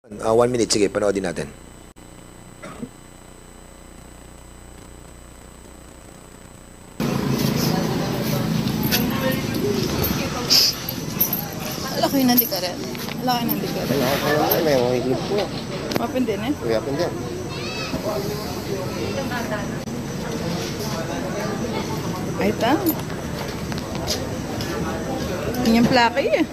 1 minute, sige, panoodin natin. Laki na di ka rin. Laki na di ka rin. May mga higit po. Mapin din eh. Kaya pa dyan. Ay ta. Yun yung plaki eh.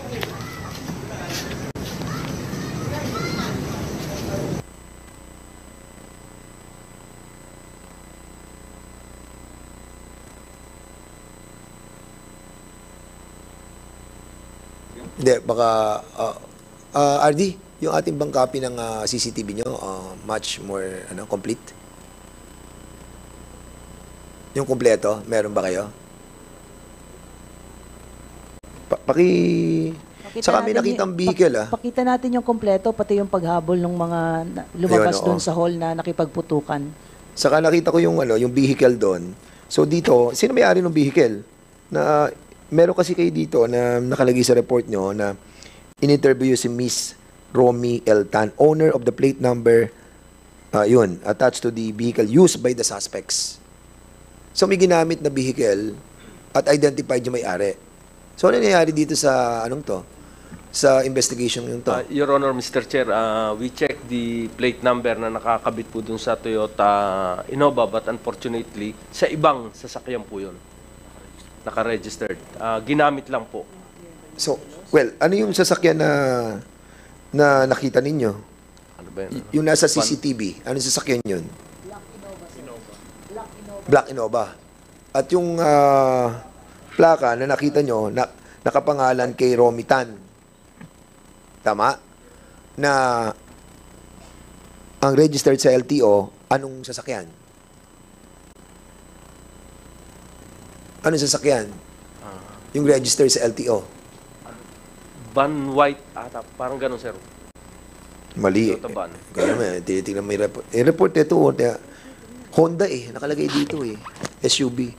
Hindi, baka, RD, yung ating bang copy ng CCTV nyo, much more complete? Yung kompleto, meron ba kayo? Saka may nakitang vehicle, Pakita natin yung kompleto, pati yung paghabol ng mga lumabas Ayun, doon sa hall na nakipagputukan. Saka nakita ko yung, yung vehicle doon. So dito, sino may-ari ng vehicle? Na meron kasi kayo dito na nakalagay sa report nyo na in-interview si Miss Romy L. Tan, owner of the plate number, yun, attached to the vehicle used by the suspects. So may ginamit na vehicle at identified yung may-ari. So ano nangyayari dito sa, sa investigation yung to? Your Honor, Mr. Chair, we checked the plate number na nakakabit po dun sa Toyota Innova, but unfortunately, sa ibang sasakyan po yun. Naka-registered. Ginamit lang po. So, well, ano yung sasakyan na nakita ninyo? Ano ba yun? Yung nasa CCTV, ano yung sasakyan yun? Black Innova. At yung plaka na nakita nyo, nakapangalan kay Romy Tan. Tama? Na ang registered sa LTO, anong sasakyan? Anong sasakyan? Yung registered sa LTO. Van White ata. Parang ganun, sir. Mali. Toyota van. Kaya tinitingnan mo yung report. Yung report ito, Honda nakalagay dito SUV.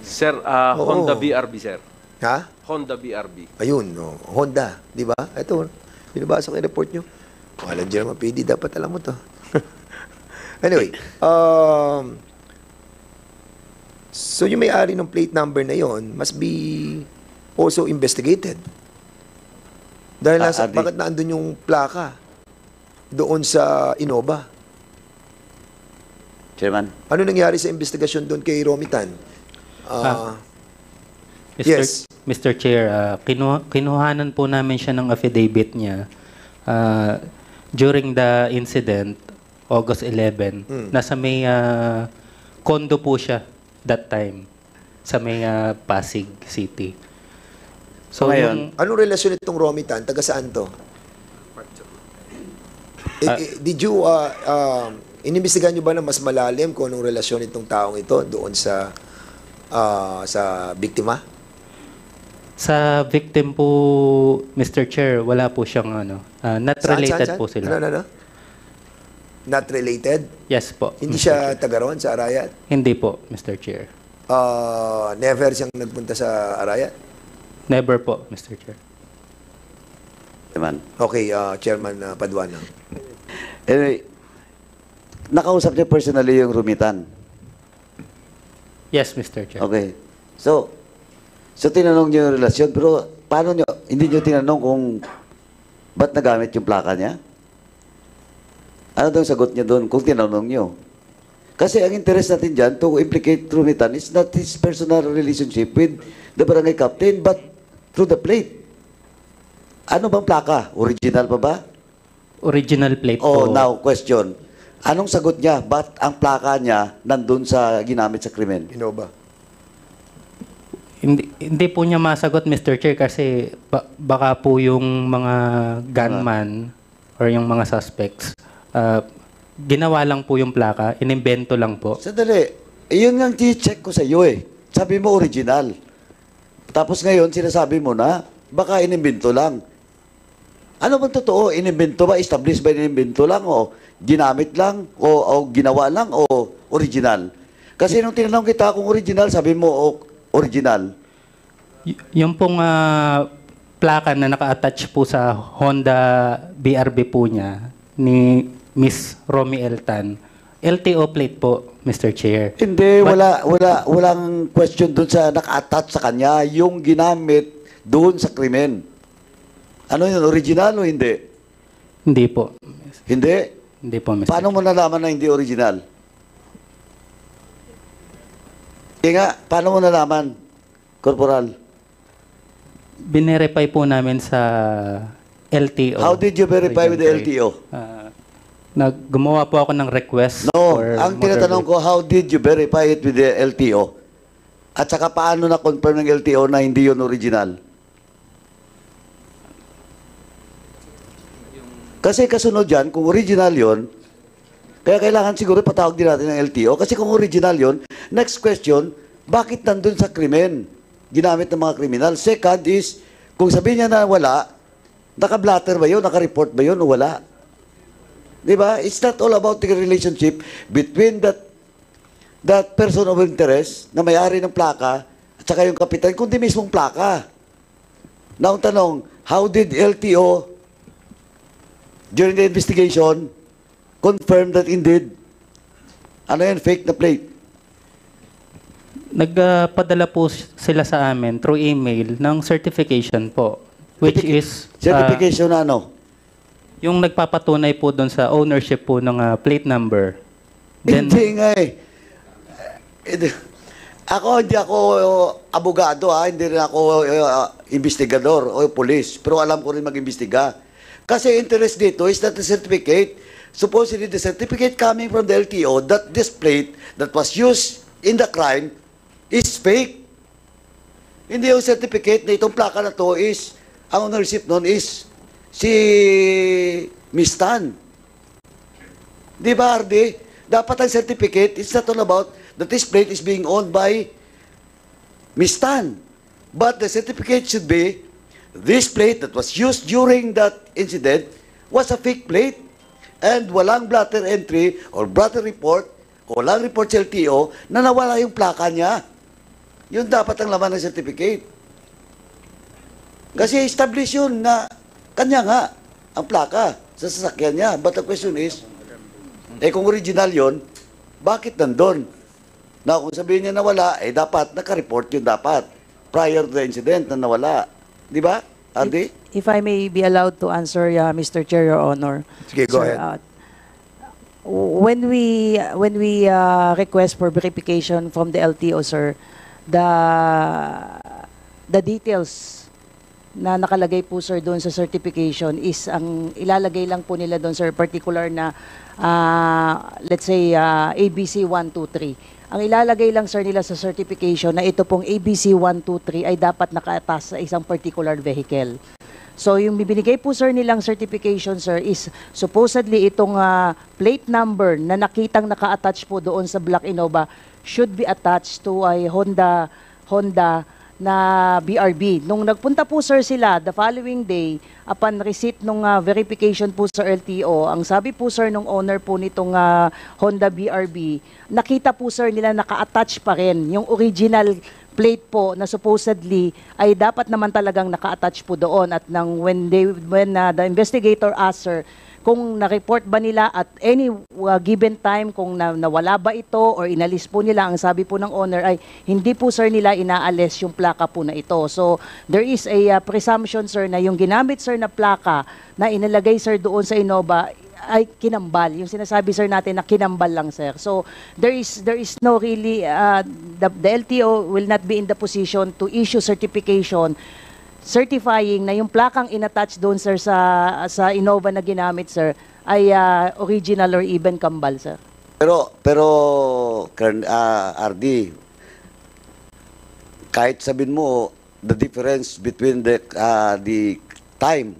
Sir, Honda BRB, sir. Ha? Honda BRB. Ayun, Honda, di ba? Ito, binabasa ko yung report nyo. Walang dyan naman, PD, dapat alam mo to. Anyway, so yung may-ari ng plate number na yon must be also investigated. Dahil bakit naandun yung plaka doon sa Innova? Chairman. Ano nangyari sa investigasyon doon kay Romy Tan? Yes. Mr. Chair, kinuhanan po namin siya ng affidavit niya during the incident, August 11. Nasa may condo po siya that time sa may Pasig City. So ngayon, anong relasyon itong Romy Tan? Taga saan to? Did you, inimbestigahan nyo ba na mas malalim kung anong relasyon itong taong ito doon sa biktima? sa victim po, Mr. Chair, wala po siyang not related po sila. Ano? Not related? Yes po. Hindi Mr. siya Chair. taga roon sa Arayat? Hindi po, Mr. Chair. Never siyang nagpunta sa Arayat? Never po, Mr. Chair. Chairman. Okay, Chairman Paduano. Anyway, nakausap niya personally yung Rumitan. Yes, Mr. Chair. Okay. So tinanong niyo yung relasyon, pero paano niyo, hindi niyo tinanong kung ba't nagamit yung plaka niya? Ano daw sagot niya doon kung tinanong niyo? Kasi ang interest natin dyan to implicate Rumitan is not his personal relationship with the barangay captain, but through the plate. Ano bang plaka? Original pa ba? Original plate Oh, po. now, question. Anong sagot niya? Ba't ang plaka niya nandun sa ginamit sa krimen? Innova. Hindi po niya masagot, Mr. Chair, kasi baka po yung mga gunman or yung mga suspects, ginawa lang po yung plaka, inimbento lang po. Sandali. Iyon nga check ko sa iyo eh. Sabi mo original. Tapos ngayon, sinasabi mo na, baka inimbento lang. Ano bang totoo? Inimbento ba? Established ba inimbento lang? O ginamit lang? O ginawa lang? O original? Kasi nung tinanong kita kung original, sabi mo original. Yung pong plaka na naka-attach po sa Honda BRB po niya ni Miss Romy Eltan, LTO plate po, Mr. Chair. Hindi, walang question doon sa naka-attach sa kanya, yung ginamit doon sa krimen. Ano yun, original o hindi? Hindi po. Hindi? Hindi po, Mr. Paano mo nalaman na hindi original? Nga, paano mo nalaman, Corporal? Binerify po namin sa LTO. How did you verify with the LTO? Gumawa po ako ng request No, for ang motor tinatanong ko, how did you verify it with the LTO? At saka paano na-confirm ng LTO na hindi yun original? Kasi kasunod yan, kung original yun, kaya kailangan siguro patawag din natin ng LTO. Kasi kung original yun, next question, bakit nandun sa krimen? Ginamit ng mga kriminal. Second is, kung sabihin niya na wala, naka-blatter ba yun? Naka-report ba yun o wala? Di ba? It's not all about the relationship between that person of interest na may-ari ng plaka at saka yung kapitan, kundi mismong plaka. Now, ang tanong, how did LTO during the investigation confirm that indeed, ano yan, fake na plate? Nagpadala po sila sa amin through email ng certification po, which is Certification na ano? yung nagpapatunay po doon sa ownership po ng plate number. Then, Hindi nga eh. Hindi ako abogado hindi rin ako investigador o police, pero alam ko rin mag-imbestiga. Kasi interest dito is that the certificate, supposedly the certificate coming from the LTO that this plate that was used in the crime is fake. Hindi yung certificate na itong plaka na to is, ang ownership nun is si Miss Tan. Di ba, Ardi? Dapat ang certificate, it's not all about that this plate is being owned by Miss Tan. But the certificate should be, this plate that was used during that incident was a fake plate. And walang blatter entry or blatter report, o walang report sa LTO na nawala yung plaka niya. Yun dapat ang laman ng certificate. Kasi establish yun na kanya nga ang plaka sa sasakyan niya. But the question is, kung original yun, bakit nandun? Na kung sabihin niya nawala, dapat naka-report yun dapat prior to the incident na nawala. Di ba, Andy? If I may be allowed to answer, Mr. Chair, Your Honor. Sige, go Sir, ahead. When we request for verification from the LTO, sir, the details na nakalagay po, sir, doon sa certification is ang ilalagay lang po nila doon, sir, particular na let's say ABC 123. Ang ilalagay lang, sir, nila sa certification na ito pong ABC 123 ay dapat nakaatas sa isang particular vehicle. So, yung bibinigay po, sir, nilang certification, sir, is supposedly itong plate number na nakitang naka-attach po doon sa Black Innova should be attached to a Honda na BRB. Nung nagpunta po, sir, sila the following day, upon receipt nung verification po sa LTO, ang sabi po, sir, nung owner po nitong Honda BRB, nakita po, sir, nila naka-attach pa rin yung original plate po na supposedly ay dapat naman talagang naka-attach po doon. At when the investigator asked, sir, kung na-report ba nila at any given time kung nawala ba ito or inalis po nila, ang sabi po ng owner ay hindi po, sir, nila inaalis yung plaka po na ito. So there is a presumption, sir, na yung ginamit, sir, na plaka na inilagay, sir, doon sa Innova ay kinambal. Yung sinasabi, sir, natin na kinambal lang, sir. So there is no really the LTO will not be in the position to issue certification certifying na yung plakang inattach doon, sir, sa Innova na ginamit, sir, ay original or even kambal, sir. Pero RD, kahit sabihin mo the difference between the time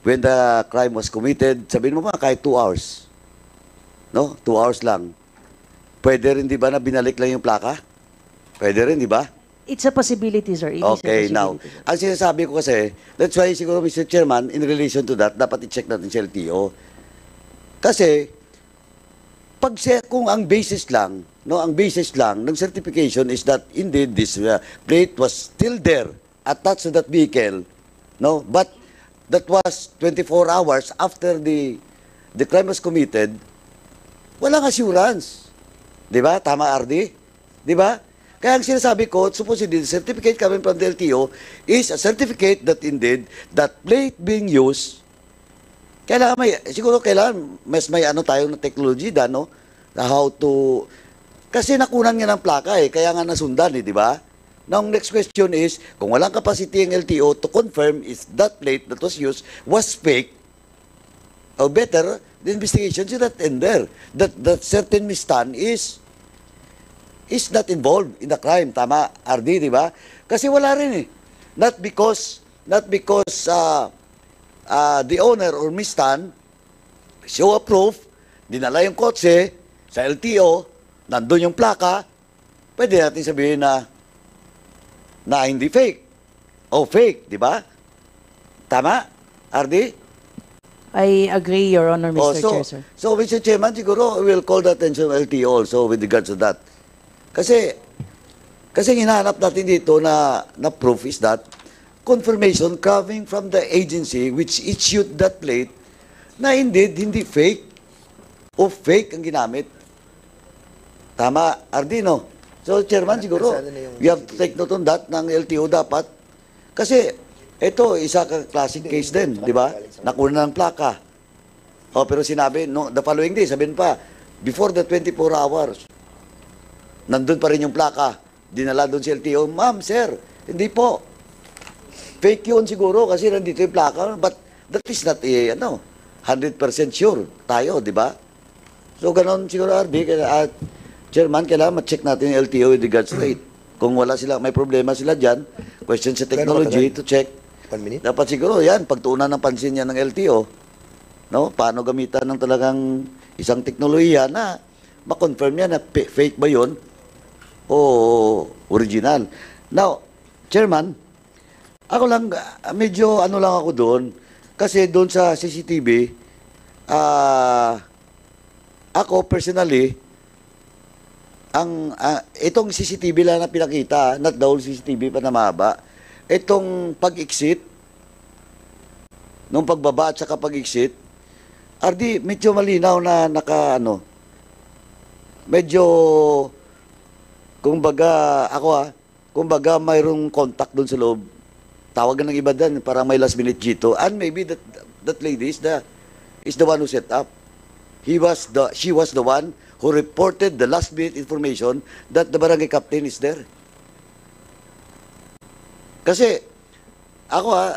when the crime was committed, sabihin mo ba kahit 2 hours. No? 2 hours lang. Pwede rin, di ba, na binalik lang yung plaka? Pwede rin, di ba? It's a possibility, sir. It is a Okay, now, possibility, sir. ang sinasabi ko kasi, that's why siguro, Mr. Chairman, in relation to that, dapat i-check natin sa LTO. Kasi, kung ang basis lang no, ang basis lang ng certification is that indeed this plate was still there attached to that vehicle, no, but that was 24 hours after the crime was committed. Walang assurance. 'Di ba? Tama, RD? 'Di ba? Kaya ang sinasabi ko, supposedly, the certificate coming from the LTO is a certificate that indeed, that plate being used, siguro kailangan, mas may ano tayo na technology da, no? Na how to, kasi nakunan nga ng plaka kaya nga nasundan di ba? Now, next question is, kung walang capacity ang LTO to confirm if that plate that was used was fake, or better, the investigation should not end there. That certain misstand is not involved in the crime. Tama, RD, di ba? Kasi wala rin Not because the owner or misstand show a proof, dinala yung kotse sa LTO, nandun yung plaka, pwede natin sabihin na hindi fake. O fake, di ba? Tama, RD? I agree, Your Honor, Mr. Chair, sir. So, Mr. Chairman, siguro we'll call the attention of LTO also with regards to that. Kasi hinahanap natin dito na proof is that confirmation coming from the agency which issued that plate na indeed hindi fake o fake ang ginamit. Tama, Ardino. So, Chairman, siguro, we have to take note on that ng LTO dapat. Kasi, ito, isa kang classic case din, di ba? Nakuna ng plaka. Pero sinabi, no, the following day, sabihin pa, before the 24 hours, nandun pa rin yung plaka. Dinala doon si LTO, ma'am, sir, hindi po. Fake yun siguro kasi nandito yung plaka. But that is not 100% sure tayo, di ba? So, ganon siguro, RD, Chairman, kailangan ma-check natin yung LTO with regards to it. Kung wala sila, may problema sila dyan, question sa technology to check. 1 minute? Dapat siguro yan, pagtuunan ng pansin yan ng LTO, no? Paano gamitan ng talagang isang teknolohiya na ma-confirm yan na fake ba yun o original. Now, Chairman, ako lang, medyo ano lang ako doon, kasi doon sa CCTV, ako personally, itong CCTV lang na pinakita, not the whole CCTV pa na mahaba, itong pag-exit, nung pagbaba at saka pag-exit, RD, medyo malinaw na medyo, kumbaga mayroong contact doon sa loob. Tawagan ng iba doon, parang may last minute G2. And maybe that lady is the one who set up. She was the one who reported the last minute information that the barangay captain is there. Kasi, ako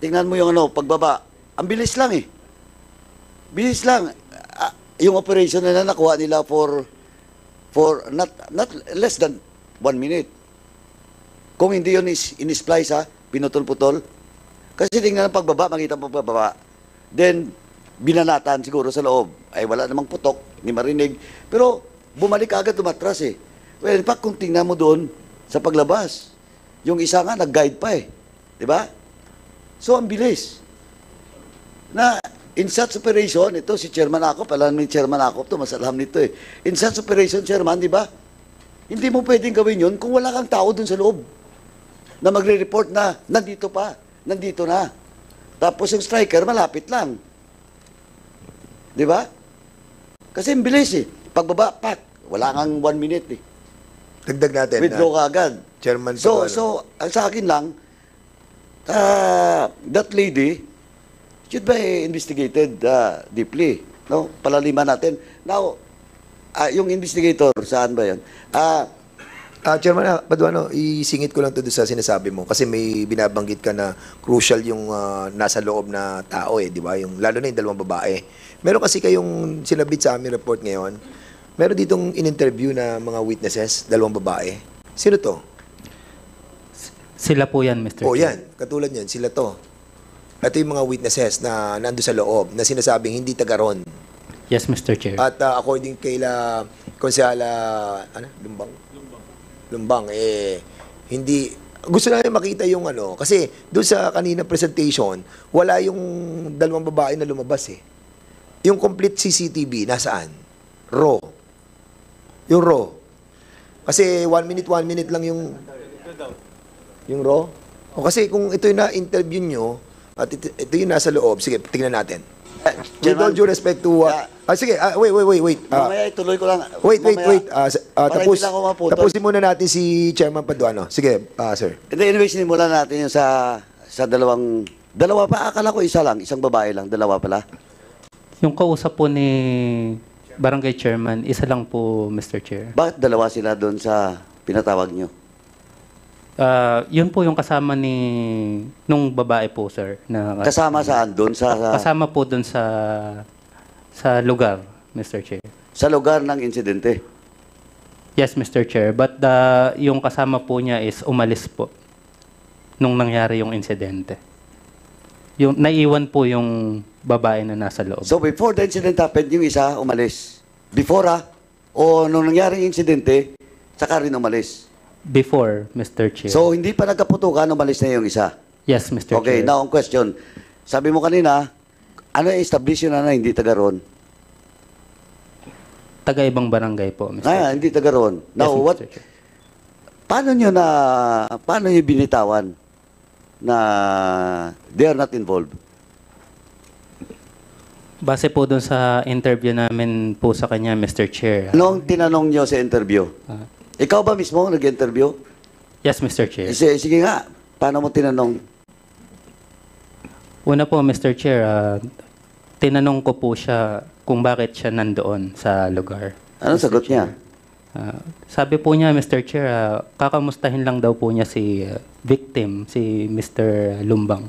tingnan mo yung pagbaba, ang bilis lang Bilis lang. Yung operation na nakuha nila for not less than 1 minute. Kung hindi yun in-splice pinutol-putol. Kasi tingnan ang pagbaba, makita ang pagbaba. Then, binanatan siguro sa loob. Ay wala namang putok, ni marinig. Pero bumalik agad tumatras Well, in fact, kung tingnan mo doon sa paglabas, yung isa nga nag-guide pa Di ba? So, ang bilis. Na in such operation, ito si Chairman Akop, alam ni Chairman Akop to, mas alam nito In such operation, Chairman, di ba? Hindi mo pwedeng gawin yun kung wala kang tao doon sa loob na magre-report na nandito na. Tapos yung striker, malapit lang. Di ba? Kasi ang bilis Pagbaba, wala kang 1 minute Dagdag natin. Withdraw ka agad. Chairman So, Paduano. ang sa akin lang, that lady should be investigated deeply. No? Palaliman natin. Now, yung investigator, saan ba yan? Chairman Paduano, isingit ko lang to sa sinasabi mo kasi may binabanggit ka na crucial yung nasa loob na tao di ba? Yung lalo na yung 2 babae. Meron kasi kayong sinabit sa aming report ngayon. Meron ditong in-interview na mga witnesses, 2 babae. Sino to? Sila po yan, Mr. Chair. Yan. Katulad yan. Sila to. Ito yung mga witnesses na nando sa loob na sinasabing hindi taga-ron. Yes, Mr. Chair. At according kay Konsehala Lumbang, hindi, gusto namin makita yung kasi doon sa kanina presentation, wala yung 2 babae na lumabas Yung complete CCTV, nasaan? Raw. Yung raw. Kasi 1 minute lang yung raw. O kasi kung ito yung na-interview nyo, at ito yung nasa loob, sige, tingnan natin. With all due respect to... sige, wait. Mamaya ituloy ko lang. Wait. Para hindi lang ako maputol. Tapusin muna natin si Chairman Paduano. Sige, sir. Anyway, sinimulan natin yung sa dalawa pa, akala ko isa lang, isang babae lang, dalawa pala. Yung kausap po ni Barangay Chairman, isa lang po, Mr. Chair. Bakit dalawa sila doon sa pinatawag nyo? Yun po yung kasama nung babae po, sir. Kasama saan? Doon Kasama po doon sa lugar, Mr. Chair. sa lugar ng insidente? Yes, Mr. Chair. But yung kasama po niya is umalis po nung nangyari yung insidente. Yung naiwan po yung babae na nasa loob. So before the incident happened, yung isa umalis. Before o nung nangyari yung insidente, saka rin umalis. Before, Mr. Chair. So hindi pa nagkaputukan, umalis na yung isa. Yes, Mr. Okay, Chair. now ang question. Sabi mo kanina, ano yung establish yun na hindi taga roon? Taga-ibang barangay po, Mr. Chair. Hindi taga roon. Now, Yes, Mr. what, Chair. paano nyo binitawan na they are not involved? Base po doon sa interview namin po sa kanya, Mr. Chair. Anong tinanong nyo sa interview? Ikaw ba mismo nag-interview? Yes, Mr. Chair. Sige nga, paano mo tinanong? Una po, Mr. Chair, tinanong ko po siya kung bakit siya nandoon sa lugar. Anong sagot niya? Sabi po niya, Mr. Chair, kakamustahin lang daw po niya si victim, si Mr. Lumbang,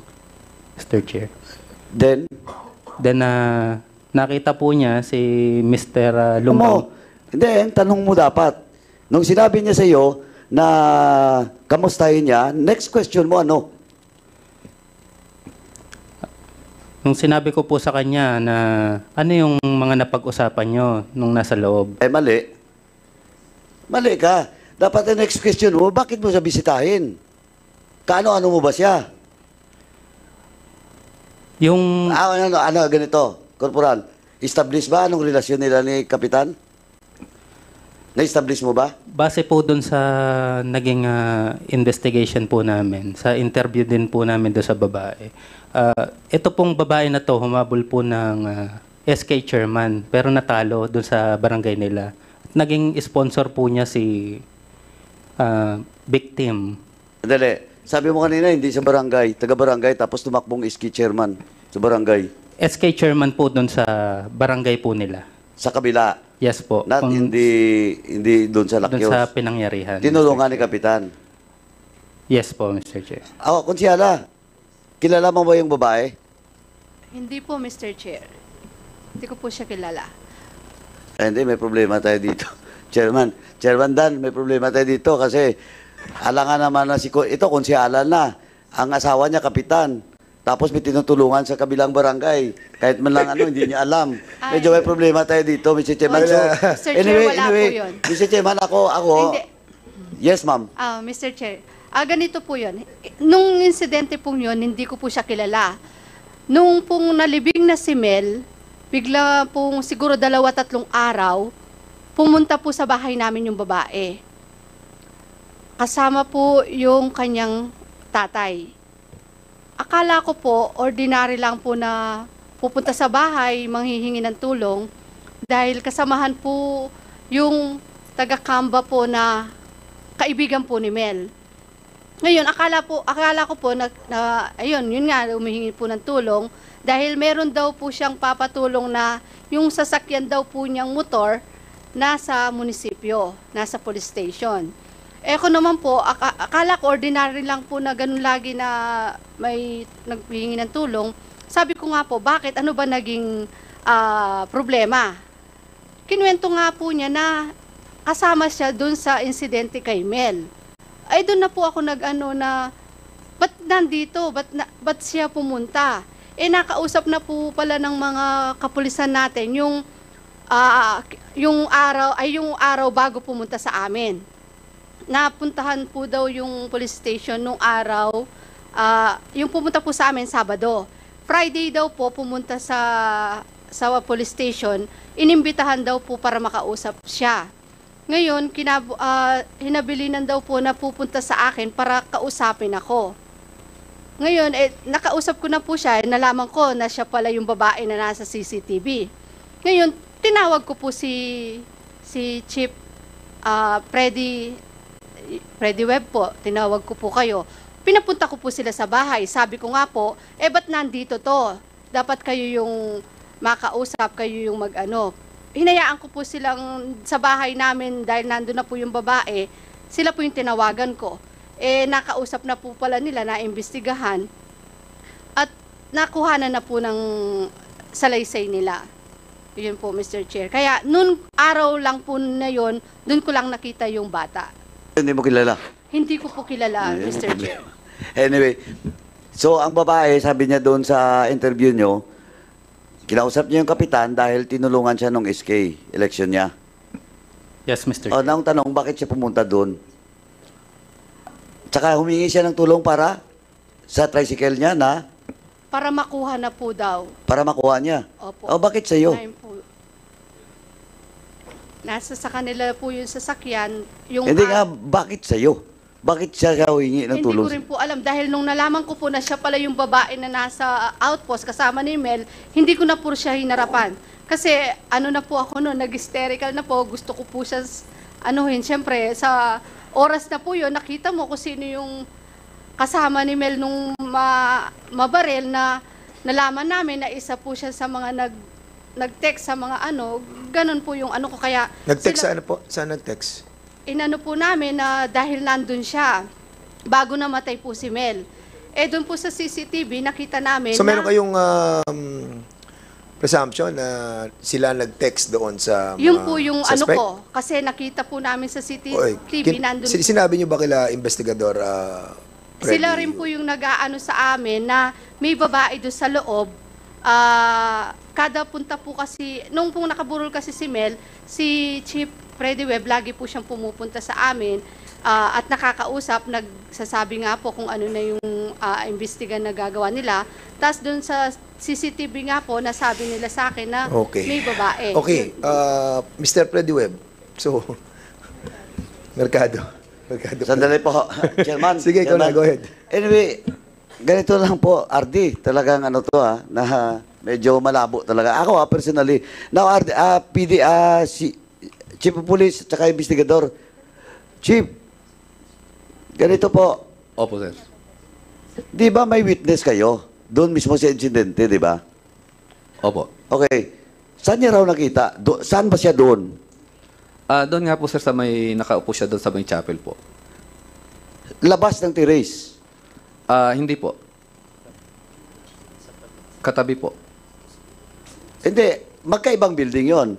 Mr. Chair. Then, nakita po niya si Mr. mo, Lumbang. then, tanong mo dapat. Nung sinabi niya sa iyo na kamustahin niya, next question mo ano? Nung sinabi ko po sa kanya na ano yung mga napag-usapan nyo nung nasa loob. Mali. Mali ka. Dapat ang next question mo, bakit mo siya bisitahin? Kaano-ano mo ba siya? Yung Ganito, Corporal. Establish ba anong relasyon nila ni Kapitan? Na-establish mo ba? base po dun sa naging investigation po namin, sa interview din po namin doon sa babae. Ito pong babae na to humabol po ng SK chairman pero natalo doon sa barangay nila. Naging sponsor po niya si victim. Dali. Sabi mo kanina, hindi sa barangay, taga-barangay, tapos tumakbong SK chairman sa barangay. SK chairman po doon sa barangay po nila. Sa kabila. Yes po. Not hindi doon sa Doon Lakyos. sa pinangyarihan. Tinulungan ni Kapitan. Yes po, Mr. Chair. Ako, konsyala, kilala mo ba yung babae? Hindi po, Mr. Chair. Hindi ko po siya kilala. Hindi, may problema tayo dito. Chairman Dan, may problema tayo dito kasi alangan naman na ito, konsyala na. Ang asawa niya, Kapitan. Tapos may tinutulungan sa kabilang barangay. Kahit man lang hindi niya alam. Medyo may problema tayo dito, Mr. Chairman. So, Mr. Chair, wala po yun. Mr. Chairman, ako. Hindi. Yes, ma'am. Mr. Chair, ganito po yun. Nung insidente pong yun, hindi ko po siya kilala. Nung pong nalibing na si Mel, bigla pong siguro 2-3 araw, pumunta po sa bahay namin yung babae. Kasama po yung kanyang tatay. Akala ko po, ordinary lang po na pupunta sa bahay, manghihingi ng tulong, dahil kasamahan po yung taga-Kamba po na kaibigan po ni Mel. Ngayon, akala ko po ayun, yun nga, humihingi po ng tulong, dahil meron daw po siyang papatulong na yung sasakyan daw po niyang motor nasa munisipyo, nasa police station. Ako naman po, akala ko ordinary lang po na ganun lagi na may naghihingi ng tulong. Sabi ko nga po, bakit? Ano ba naging problema? Kinuwento nga po niya na kasama siya dun sa insidente kay Mel. Ay doon na po ako ba't nandito? Ba't siya pumunta? Nakausap na po pala ng mga kapulisan natin yung araw bago pumunta sa amin. Napuntahan po daw yung police station nung araw, yung pumunta po sa amin Sabado. Friday daw po pumunta sa police station, inimbitahan daw po para makausap siya. Ngayon, hinabilinan daw po na pupunta sa akin para kausapin ako. Ngayon, nakausap ko na po siya, nalaman ko na siya pala yung babae na nasa CCTV. Ngayon, tinawag ko po si Chief Freddy Webb po, tinawag ko po kayo. Pinapunta ko po sila sa bahay. Sabi ko nga po, ba't nandito to? Dapat kayo yung makausap, kayo yung mag-ano. Hinayaan ko po silang sa bahay namin dahil nandun na po yung babae, sila po yung tinawagan ko. Nakausap na po pala nila, naimbestigahan, at nakuhanan na po ng salaysay nila. Yun po, Mr. Chair. Kaya, noon araw lang po na yun, doon ko lang nakita yung bata. Hindi mo kilala? Hindi ko po kilala, Mr. Chair. Anyway, so ang babae, sabi niya doon sa interview nyo, kinausap niya yung kapitan dahil tinulungan siya nung SK, election niya. Yes, Mr. O, Chair. nang tanong, bakit siya pumunta doon? Tsaka humingi siya ng tulong para sa tricycle niya na Para makuha na po daw. para makuha niya. Opo. O, bakit sa'yo? Ayun po. Nasa sa kanila po yung sasakyan. Yung Hindi nga, bakit sa'yo? Bakit siya humingi ng Hindi tulong? ko rin po alam dahil nung nalaman ko po na siya pala yung babae na nasa outpost kasama ni Mel, hindi ko na po siya hinarapan. Kasi ano na po ako noon, nag-hysterical na po, gusto ko po siya anuhin. Siyempre, sa oras na po yun, nakita mo kung sino yung kasama ni Mel nung mabarel na nalaman namin na isa po siya sa mga nag-text sa mga ano, ganun po yung ano ko kaya... Nag-text sila- sa ano po? Saan nag-text? Inano po namin na dahil nandun siya, bago namatay po si Mel. Doon po sa CCTV, nakita namin So, na... meron kayong presumption na sila nag-text doon sa mga Yung po yung ano suspect? ko, kasi nakita po namin sa Oy, CCTV, nandun sinabi niyo ba kila investigador Freddy? sila rin po yung nag-aano sa amin na may babae doon sa loob. Kada punta po kasi, nung pong nakaburol kasi si Mel, si Chief Freddy Webb, lagi po siyang pumupunta sa amin at nakakausap, nagsasabi nga po kung ano na yung imbestigan na gagawa nila. Tapos doon sa CCTV nga po, nasabi nila sa akin na may babae. Okay, Mr. Freddy Webb. So, Mercado. Sandali po, Chairman. Sige, ikaw na, Chairman. go ahead. Anyway, ganito lang po, RD, talagang ano to na medyo malabo talaga. Ako personally, now RD, Chief of Police, tsaka investigador. Chief, ganito po, Opo, sir. di ba may witness kayo? Doon mismo sa insidente, di ba? Opo. Okay, saan niya raw nakita? Saan ba siya doon? Doon nga po, sir, sa may nakaupo siya doon sa may chapel po. Labas ng terrace. Hindi po. Katabi po. Hindi, magkaibang building yon.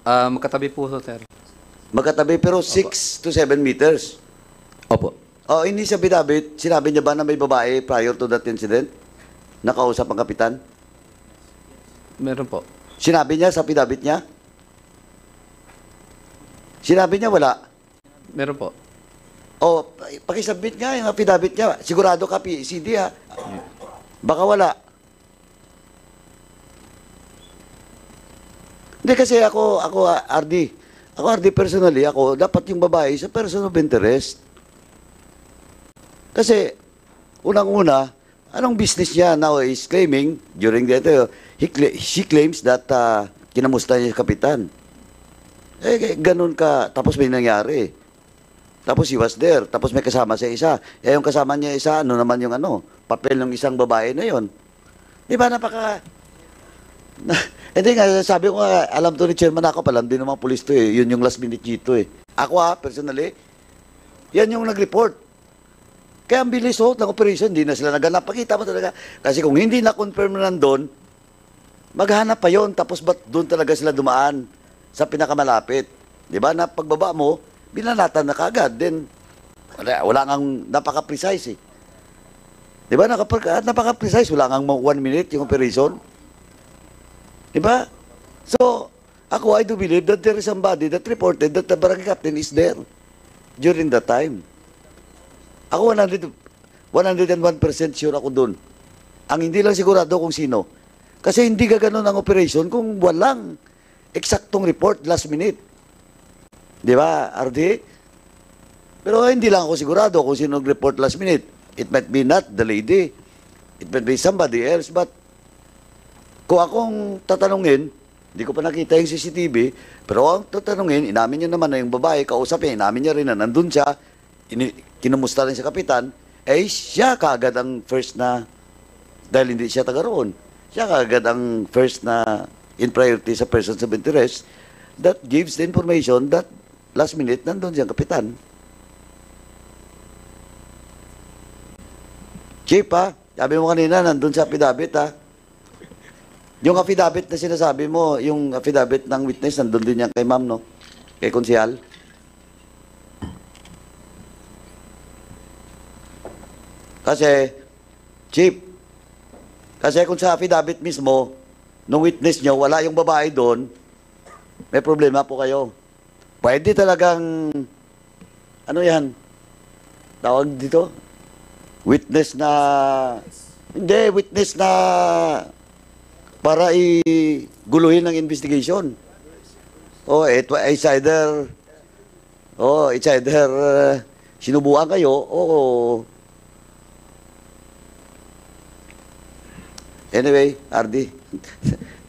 Magkatabi po, sir. Magkatabi pero 6 to 7 meters. Opo. Oh, hindi sa bidabit, sinabi niya ba na may babae prior to that incident? Nakausap ang kapitan? Meron po. Sinabi niya sa pidabit niya? Sinabi niya wala. Meron po. O, pakisabit nga yung pidabit niya. Sigurado ka, CD ha. Baka wala. Hindi kasi ako RD. Ako RD personally, ako, dapat yung babae sa person of interest. Kasi, unang-una, anong business niya now is claiming, during that, she claims that kinamusta niya yung kapitan. Ganun ka, tapos may nangyari. Tapos he was there, tapos may kasama sa isa. Yung kasama niya isa, ano naman yung papel ng isang babae na yon. Di ba, hindi nga, sabi ko nga, alam to ni Chairman ako, alam din naman pulis to eh. Yun yung last minute dito eh. Ako personally, yan yung nag-report. Kaya ang bilis ng operation, hindi na sila naganap. Pakita mo talaga. Kasi kung hindi na-confirm na nandun, maghanap pa yon tapos ba't doon talaga sila dumaan sa pinakamalapit. Di ba? Na pagbaba mo, binanatan na kagad. Then, wala ngang napaka-precise eh. Di ba? Napaka-precise. Wala ngang 1 minute yung operation. Di ba? So, I do believe that there is somebody that reported that the barangay captain is there during that time. Ako 101% sure ako dun. Ang hindi lang sigurado kung sino. Kasi hindi gaganon ang operation kung walang eksaktong report last minute. Di ba, RD? Pero hindi lang ako sigurado kung sino nag-report last minute. It might be not the lady. It might be somebody else. But kung akong tatanungin, hindi ko pa nakita yung CCTV, pero ang tatanungin, inamin niya naman na yung babae, kausap niya, inamin niya rin na nandun siya, kinumusta rin sa kapitan, eh siya kaagad ang first na, dahil hindi siya taga roon, siya kaagad ang first na in priority sa persons of interest that gives the information that last minute nandun siyang kapitan. Chief, ha? Sabi mo kanina, nandun sa affidavit, ha? Yung affidavit na sinasabi mo, yung affidavit ng witness, nandun din yan kay ma'am, no? Kay konsihal. Kasi, Chief, kasi kung sa affidavit mismo, nung witness nyo, wala yung babae doon, may problema po kayo. Pwede talagang, ano yan, tawag dito? Witness na, hindi, witness na, para iguluhin ng investigation. It's either sinubuan kayo o anyway, RD.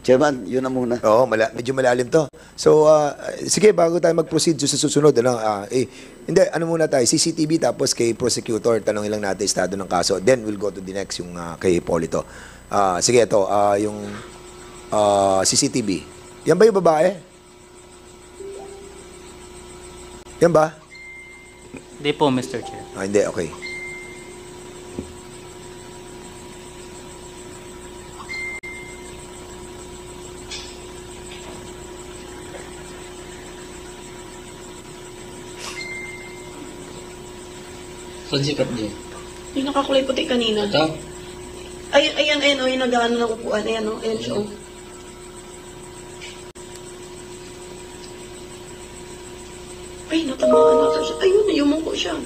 Chairman, yun na muna. Oo, medyo malalim to. So, sige, bago tayo mag-proceed sa susunod, hindi, ano muna tayo, CCTV tapos kay prosecutor, tanongin lang natin estado ng kaso. Then, we'll go to the next, yung kay Hipolito. Sige, ito, yung CCTV. Yan ba yung babae? Yan ba? Hindi po, Mr. Chair. Hindi, okay. Sikat niya. Yung nakakulay puti kanina. Ito? Ayan, o, yung nag-ano ng upuan. Ayan, o, ayan siya, o. Ay, natamaan na siya. Ayun, yumuko siya.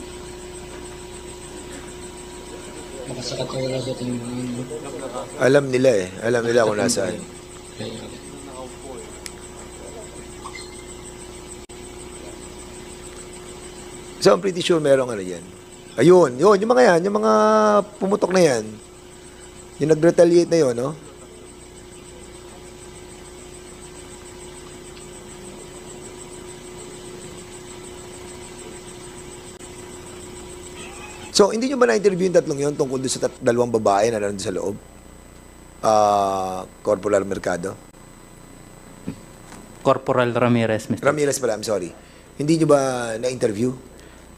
Makasakat na wala sa ating mga ano. Alam nila eh. Alam nila kung nasaan. So, I'm pretty sure merong ano yan. Ayun, yun, yung mga yan, yung mga pumutok na yan. Yung nag-retaliate na yun, no? So, hindi nyo ba na-interview yung tatlong yun tungkol doon sa dalawang babae na nandun sa loob? Corporal Mercado? Corporal Ramirez, Mr. Ramirez pala, I'm sorry. Hindi nyo ba na-interview?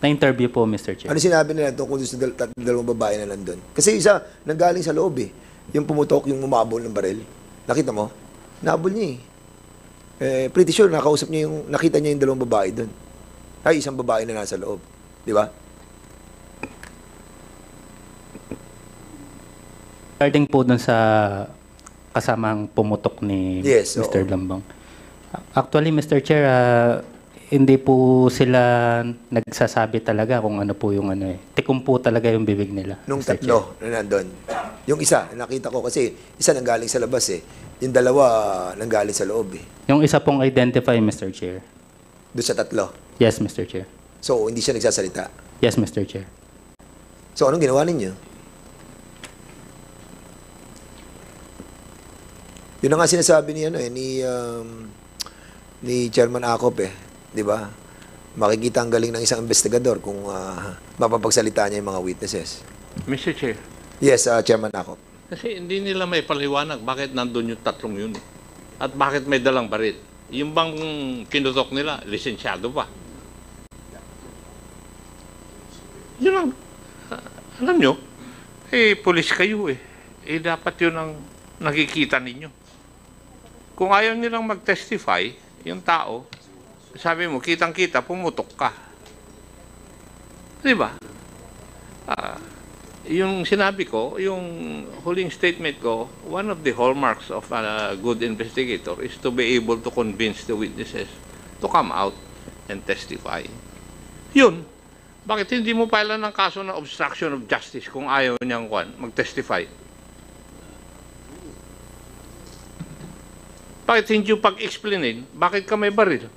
Na-interview po, Mr. Chair. Ano sinabi nila tungkol sa dalawang babae na nandun? Kasi isa, nanggaling sa loob eh. Yung pumutok, yung umabol ng baril. Nakita mo? Nabol niya eh. Pretty sure, nakita niya yung dalawang babae dun. Ay, isang babae na nasa loob. Di ba? Regarding po dun sa kasamang pumutok ni Yes, Mr. oo. Lambang. Actually, Mr. Chair, hindi po sila nagsasabi talaga kung ano po yung ano eh. Tikom po talaga yung bibig nila. Nung Mr. Chair. tatlo na nandun. Yung isa, nakita ko kasi isa nanggaling sa labas eh. Yung dalawa, nanggaling sa loob eh. Yung isa pong identify, Mr. Chair. Doon sa tatlo. Yes, Mr. Chair. So, hindi siya nagsasalita. Yes, Mr. Chair. So, anong ginawa ninyo? Yun na nga sinasabi ni, ni Chairman Acop eh. Di ba? Makikita ang galing ng isang investigador kung mapapagsalita niya yung mga witnesses. Mr. Chair, Yes, Chairman Acop. kasi hindi nila may paliwanag bakit nandun yung tatlong yun. At bakit may dalang baril. Yung bang kinutok nila, lisensyado pa. Yun ang, alam nyo, pulis kayo eh. Dapat yun ang nakikita ninyo. Kung ayaw nilang mag-testify, yung tao, sabi mo, kitang-kita, pumutok ka. Di ba? Yung sinabi ko, yung huling statement ko, one of the hallmarks of a good investigator is to be able to convince the witnesses to come out and testify. Yun. Bakit hindi mo pala ng kaso ng obstruction of justice kung ayaw niyang mag-testify? Bakit hindi yung pag-explainin, bakit ka may baril?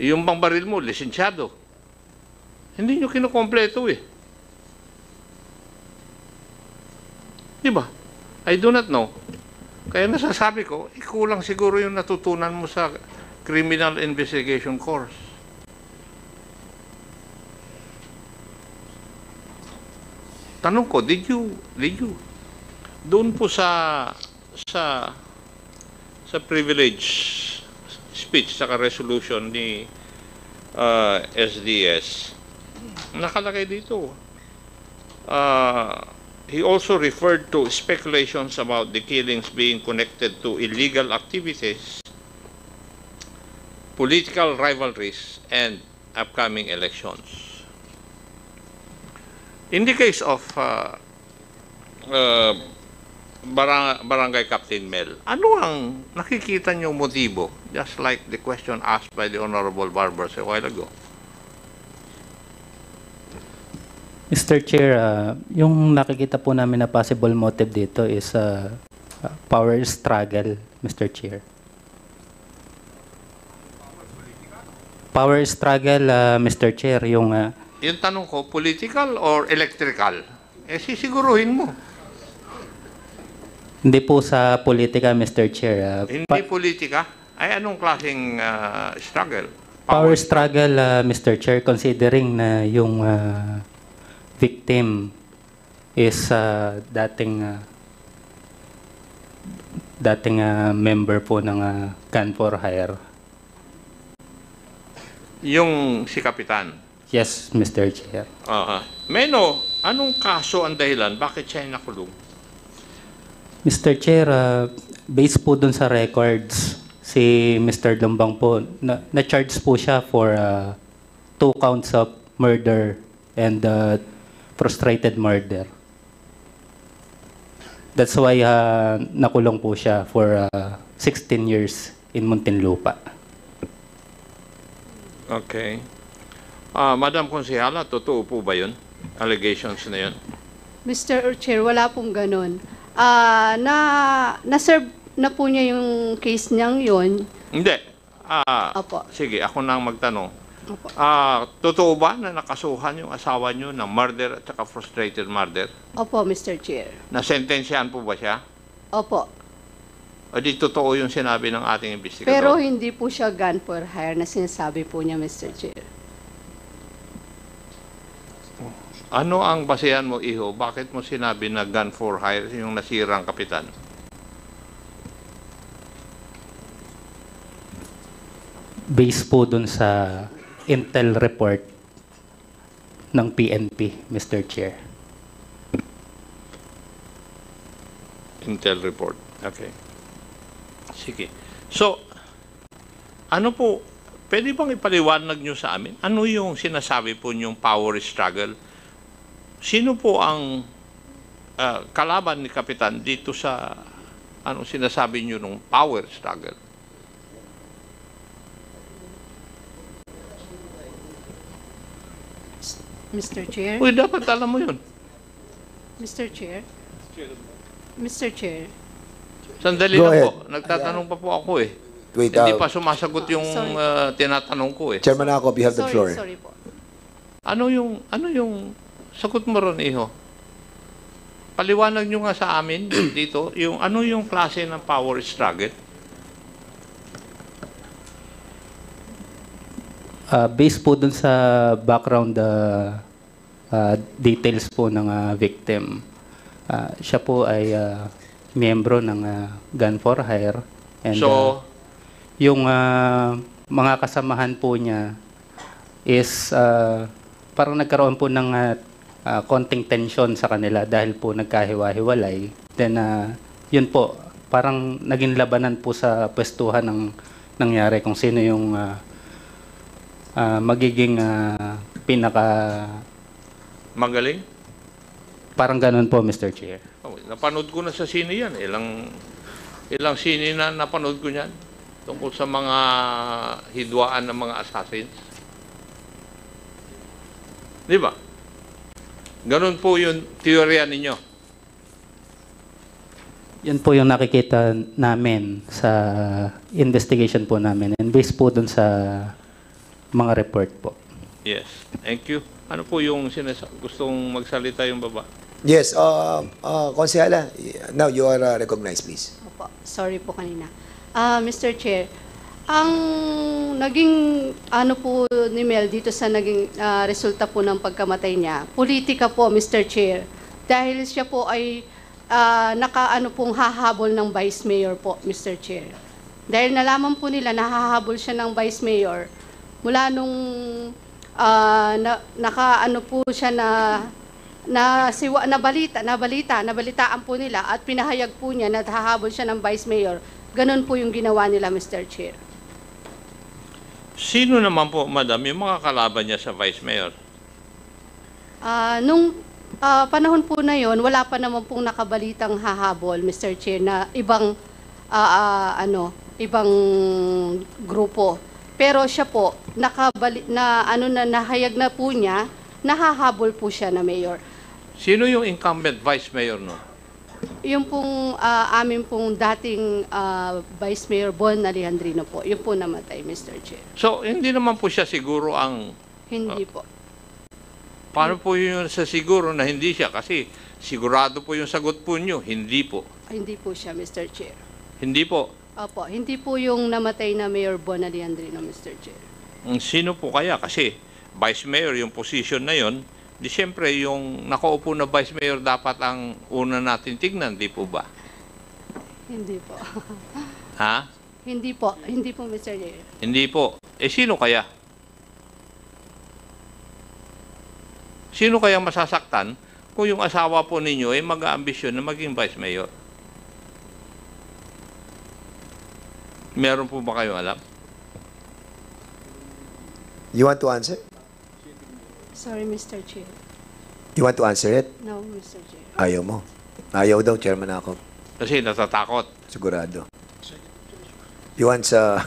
Yung bang baril mo, lisensyado. Hindi nyo kinukompleto eh. Di ba? I do not know. Kaya nasasabi ko, kulang siguro yung natutunan mo sa criminal investigation course. Tanong ko, did you doon po sa privilege speech sa resolution ni SDS, nakalagay dito. He also referred to speculations about the killings being connected to illegal activities, political rivalries, and upcoming elections. In the case of Barangay Captain Mel, ano ang nakikita niyong motibo? Just like the question asked by the Honorable Barbers a while ago. Mr. Chair, yung nakikita po namin na possible motive dito is power struggle, Mr. Chair. Power struggle, Mr. Chair, yung... Yung tanong ko, political or electrical? Eh, sisiguruhin mo. Hindi po sa politika, Mr. Chair. Hindi politika? Ay, anong klaseng struggle? Power struggle, Mr. Chair, considering na yung victim is dating member po ng Gun for Hire. Yung si Kapitan? Yes, Mr. Chair. Meno, anong kaso ang dahilan? Bakit siya nakulong? Mr. Chair, based po dun sa records, si Mr. Lumbang po, na-charge po siya for 2 counts of murder and frustrated murder. That's why nakulong po siya for 16 years in Muntinlupa. Okay. Madam Konsehala, totoo po ba yun? Allegations na yun? Mr. Chair, wala pong ganun. Na-serve na po niya yung case niyang yun. Hindi. Opo. Sige, ako nang magtanong. Opo. Totoo ba na nakasuhan yung asawa niyo ng murder at saka frustrated murder? Opo, Mr. Chair. Nasentensyahan po ba siya? Opo. O di totoo yung sinabi ng ating investigador? Pero hindi po siya gun for hire na sinasabi po niya, Mr. Chair. Ano ang basehan mo, Iho? Bakit mo sinabi na gun for hire yung nasirang kapitan? Based po dun sa intel report ng PNP, Mr. Chair. Intel report. Okay. Sige. So, ano po, pwede bang ipaliwanag nyo sa amin? Ano yung sinasabi po nyong power struggle? Sino po ang kalaban ni Kapitan dito sa ano sinasabi nyo nung power struggle? Mr. Chair? Uy, dapat alam mo yun. Mr. Chair? Mr. Chair? Sandali Go lang ahead. po. Nagtatanong pa po ako eh. Wait, Hindi pa sumasagot yung tinatanong ko eh. Chairman ako, you have the floor. Sorry po. Ano yung sagot mo ron, Iho? Paliwanag nyo nga sa amin dito, yung ano yung klase ng power struggle? Based po dun sa background details po ng victim, siya po ay miyembro ng Gun for Hire. And So, yung mga kasamahan po niya is parang nagkaroon po ng konting tension sa kanila dahil po nagkahiwa-hiwalay. Then, yun po, parang naging labanan po sa pwestuhan ng nangyari kung sino yung magiging pinaka... magaling? Parang ganun po, Mr. Chair. Oh, napanood ko na sa sine yan. Ilang sine na napanood ko yan tungkol sa mga hidwaan ng mga assassins. Di ba? Ganun po yung teorya ninyo. Yan po yung nakikita namin sa investigation po namin. And based po dun sa mga report po. Yes. Thank you. Ano po yung gustong magsalita yung baba? Yes, Konsehala, now you are recognized, please. Opo, sorry po kanina. Mr. Chair, ang naging ano po ni Mel dito sa naging resulta po ng pagkamatay niya, politika po, Mr. Chair. Dahil siya po ay nakaano pong hahabol ng Vice Mayor po, Mr. Chair. Dahil nalaman po nila na hahabol siya ng Vice Mayor, mula nung nakaano po siya nabalitaan po nila at pinahayag po niya na hahabol siya ng Vice Mayor. Ganun po yung ginawa nila, Mr. Chair. Sino naman po, Madam, yung mga kalaban niya sa Vice Mayor? Nung panahon po na yon, wala pa naman pong nakabalitang hahabol, Mr. Chair, na ibang ibang grupo. Pero siya po nahayag na po niya, nahahabol po siya na mayor. Sino yung incumbent Vice Mayor no? Yung pong amin pong dating Vice Mayor Bon Alejandrino po, yun po namatay, Mr. Chair. So, hindi naman po siya siguro ang... Hindi po. Paano po yun sa siguro na hindi siya? Kasi sigurado po yung sagot po niyo, hindi po. Hindi po siya, Mr. Chair. Hindi po. Opo, hindi po yung namatay na Mayor Bon Alejandrino, Mr. Chair. Sino po kaya? Kasi Vice Mayor, yung position na yon, di siyempre yung nakaupo na Vice Mayor dapat ang una natin tignan, di po ba? Hindi po. Ha? Hindi po, Mr. Chair. Hindi po. Sino kaya? Sino kaya masasaktan kung yung asawa po ninyo ay mag-aambisyon na maging Vice Mayor? Meron po ba kayong alam? You want to answer? Sorry, Mr. Chair. You want to answer it? No, Mr. Chair. Ayaw mo. Ayaw daw, Chairman ako. Kasi natatakot. Sigurado. You want sa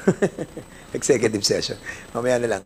executive session. Mamaya na lang.